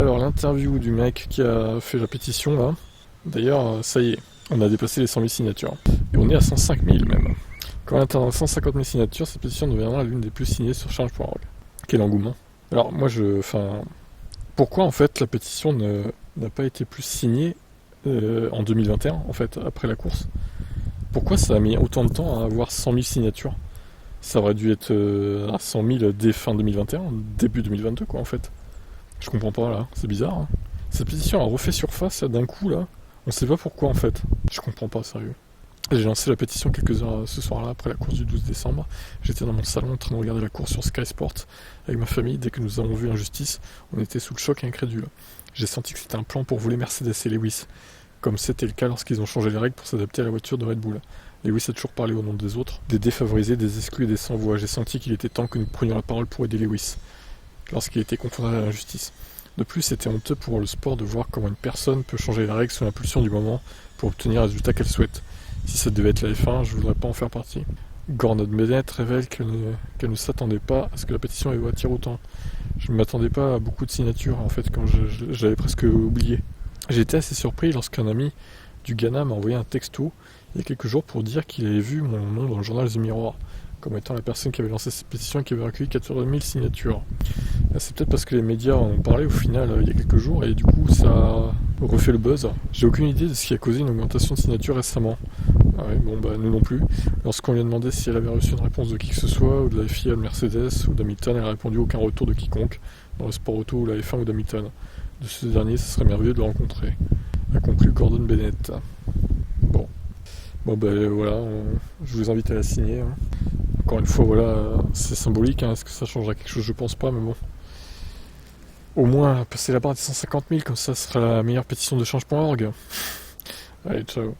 Alors l'interview du mec qui a fait la pétition là, d'ailleurs ça y est, on a dépassé les 100 000 signatures. Et on est à 105 000 même. Quand on atteint 150 000 signatures, cette pétition deviendra l'une des plus signées sur change.org. Quel engouement. Alors moi pourquoi en fait la pétition n'a pas été plus signée en 2021 en fait, après la course? Pourquoi ça a mis autant de temps à avoir 100 000 signatures? Ça aurait dû être à 100 000 dès fin 2021, début 2022 quoi en fait. Je comprends pas là, c'est bizarre. Hein. Cette pétition a refait surface là, d'un coup là. On sait pas pourquoi en fait. Je comprends pas, sérieux. J'ai lancé la pétition quelques heures ce soir-là après la course du 12 décembre. J'étais dans mon salon en train de regarder la course sur Sky Sport avec ma famille. Dès que nous avons vu l'injustice, on était sous le choc et incrédule. J'ai senti que c'était un plan pour voler Mercedes et Lewis, comme c'était le cas lorsqu'ils ont changé les règles pour s'adapter à la voiture de Red Bull. Lewis a toujours parlé au nom des autres, des défavorisés, des exclus et des sans-voix. J'ai senti qu'il était temps que nous prenions la parole pour aider Lewis, lorsqu'il était confronté à l'injustice. De plus, c'était honteux pour le sport de voir comment une personne peut changer les règles sous l'impulsion du moment pour obtenir le résultat qu'elle souhaite. Si ça devait être la F1, je voudrais pas en faire partie. Gordon Bennett révèle qu'elle ne s'attendait pas à ce que la pétition attire autant. Je ne m'attendais pas à beaucoup de signatures, en fait, quand j'avais presque oublié. J'ai été assez surpris lorsqu'un ami du Ghana m'a envoyé un texto il y a quelques jours pour dire qu'il avait vu mon nom dans le journal The Mirror, comme étant la personne qui avait lancé cette pétition et qui avait recueilli 14 000 signatures. C'est peut-être parce que les médias en ont parlé au final il y a quelques jours et du coup ça a refait le buzz. J'ai aucune idée de ce qui a causé une augmentation de signatures récemment. Ah ouais, bon bah nous non plus. Lorsqu'on lui a demandé si elle avait reçu une réponse de qui que ce soit, ou de la FIA, de Mercedes ou d'Hamilton, elle a répondu aucun retour de quiconque dans le sport auto ou la F1 ou d'Hamilton. De ce dernier, ce serait merveilleux de le rencontrer, a conclu Gordon Bennett. Bon ben voilà, je vous invite à la signer. Hein. Encore une fois, voilà, c'est symbolique. Hein. Est-ce que ça changera quelque chose? Je pense pas, mais bon. Au moins, passer la barre des 150 000, comme ça sera la meilleure pétition de change.org. Allez, ciao.